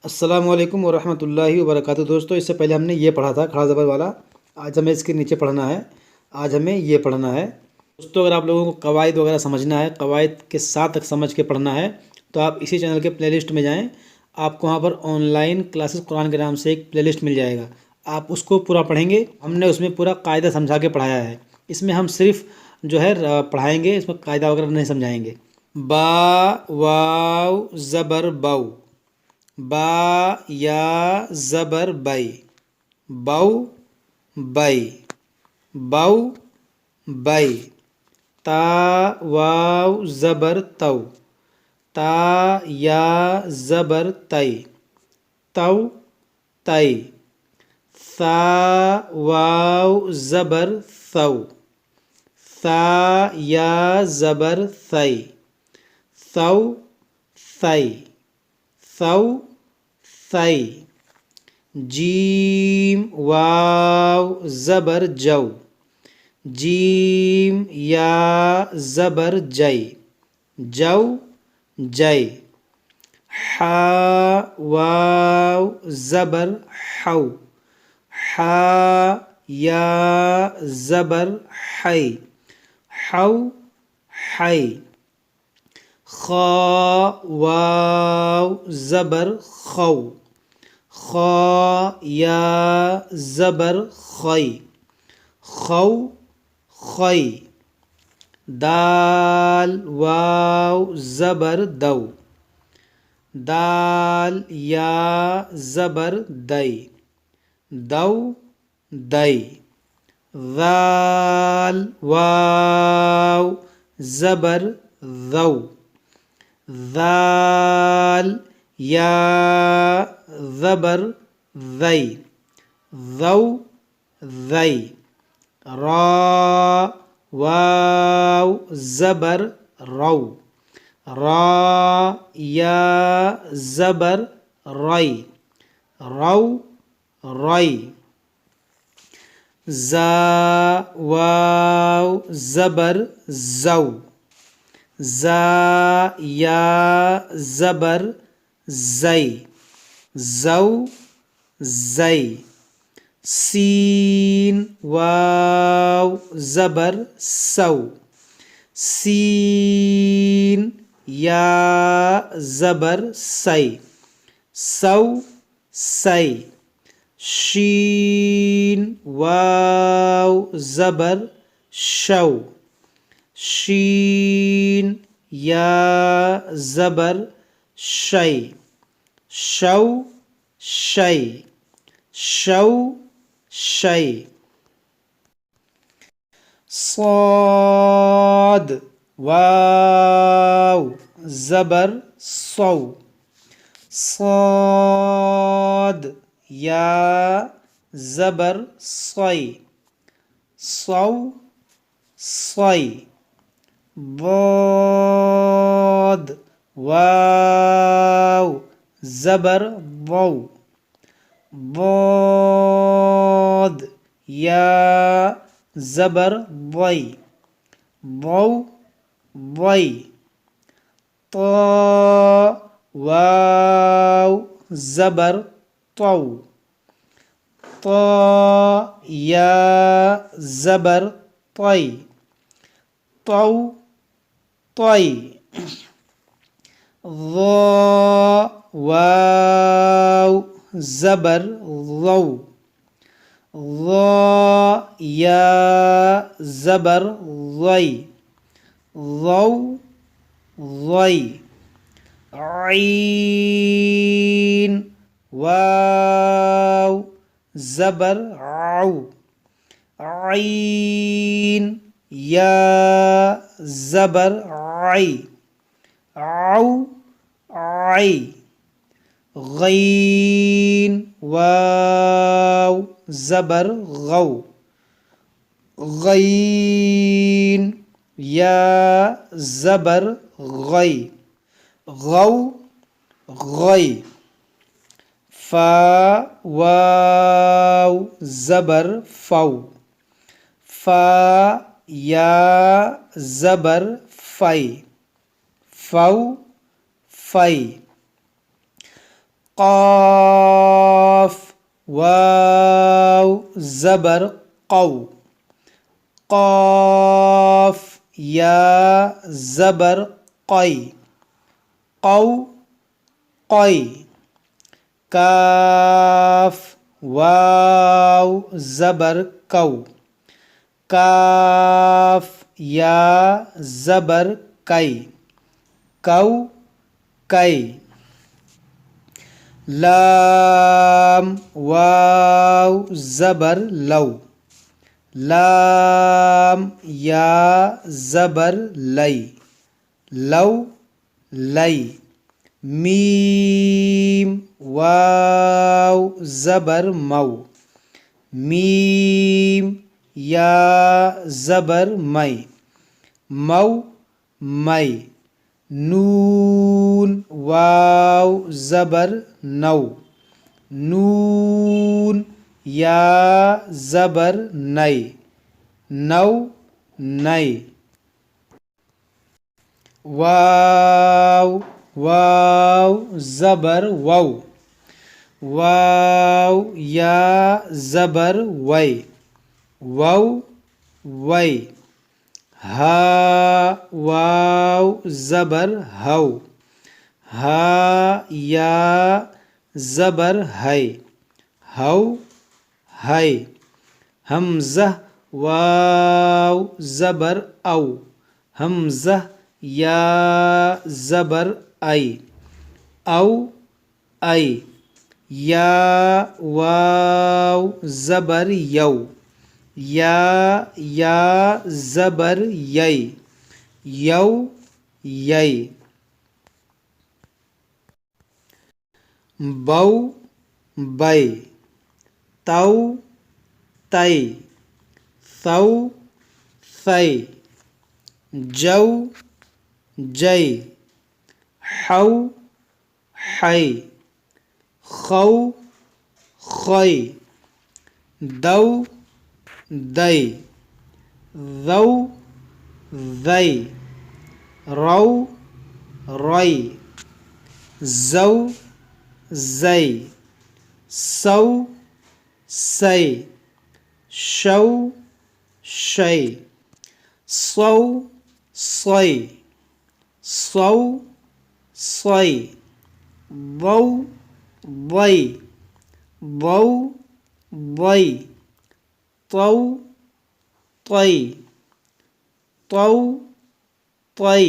अस्सलामु अलैकुम वरहमतुल्लाहि वबरकातुहू। दोस्तों, इससे पहले हमने ये पढ़ा था खड़ा ज़बर वाला। आज हमें इसके नीचे पढ़ना है। आज हमें ये पढ़ना है। दोस्तों, अगर आप लोगों को कवायद वगैरह समझना है, कवायद के साथ समझ के पढ़ना है, तो आप इसी चैनल के प्लेलिस्ट में जाएं। आपको वहाँ पर ऑनलाइन क्लासेस कुरान के नाम से एक प्लेलिस्ट मिल जाएगा। आप उसको पूरा पढ़ेंगे। हमने उसमें पूरा कायदा समझा के पढ़ाया है। इसमें हम सिर्फ जो है पढ़ाएंगे, इसमें कायदा वगैरह नहीं समझाएंगे। बा वाव ज़बर बाउ, बा या ज़बर बई, बाउ बई, बाउ बई। ता वाव ज़बर तौ, ता या ज़बर तई, तौ तई। सा वाव ज़बर सौ, सा या ज़बर सई, सौ सई, सौ सई। जीम वाव ज़बर जौ, जीम या ज़बर जई, जौ जई। हा वाव ज़बर हौ, हा या ज़बर हई, हौ हई। खा वाव ज़बर खौ, खा या ज़बर खई, खौ खई। दाल वाव ज़बर दौ, दाल या ज़बर दई, दौ दई। ज़ाल वाव ज़बर ज़ौ, ज़ाल या ज़बर ज़ई, ज़ौ ज़ई। रा वाव ज़बर रौ, रा या ज़बर रई, रौ रई। ज़ा वाव ज़बर ज़ौ, ज़ा या ज़बर ज़ई, ज़ौ ज़ई। सीन वाव ज़बर सौ, सीन या ज़बर सई, सौ सई। शीन वाव ज़बर शौ, शीन या ज़बर शई, शौ शई, शौ शई। صاد वाव ज़बर सौ, صاد या ज़बर सई, सौ सई। ضاد वाव ज़बर ضौ, ضاد या ज़बर ضई, ضौ ضई। طا वाव ज़बर तौ, طا या ज़बर तई, तौ तई। ظा वाव ज़बर ज़ौ, ظा या ज़बर ज़ई, ज़ौ ज़ई। ऐन वाव ज़बर औ, ऐन या ज़बर आई, औ आई। गैन वाव ज़बर गौ, गैन या ज़बर गई, गौ गई। फा वाव ज़बर फौ, फा या ज़बर फई, फौ फई। क़ाफ़ वाव ज़बर क़ौ क़ाफ़ या ज़बर क़ै क़ौ क़ै काफ वाव ज़बर कौ काफ या ज़बर कै कौ कै लाम वाव ज़बर लौ लाम या ज़बर लै लौ लै मीम वाव ज़बर मौ मीम या ज़बर मै मौ मै नून वाव ज़बर नौ नून या ज़बर नै नौ नै वाव वाव ज़बर वौ वाव या ज़बर वै वौ वै हा वाव ज़बर हौ हा या ज़बर है हौ है हमज़ा वाव ज़बर औ हमज़ा या ज़बर ऐ औ ऐ या वाव ज़बर यौ या ज़बर यै यौ यै बौ बै तौ तै थौ थै जौ जै हौ है खौ खै दौ दै ذौ ذै रौ रै ज़ौ ज़ै सौ सै शौ शै सौ सै सौ सै बौ बै बौ बै तौ तै तौ तै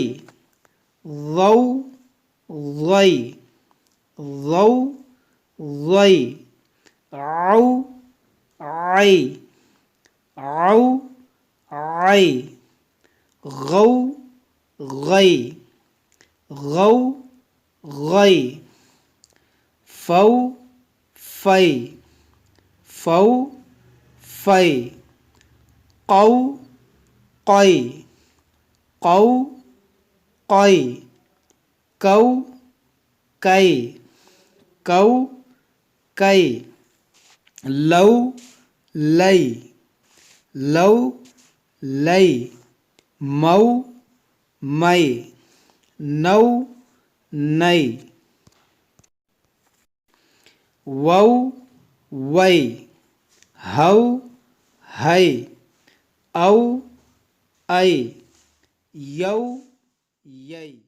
ذौ ذै ذौ ذै औ ऐ औ ऐ غौ غै غौ غै फौ फै फौ फै कौ कै कौ कै कौ कै कौ कै लौ लै लौ लै मौ मै नौ नै वौ वै हौ है औ ऐ यौ यै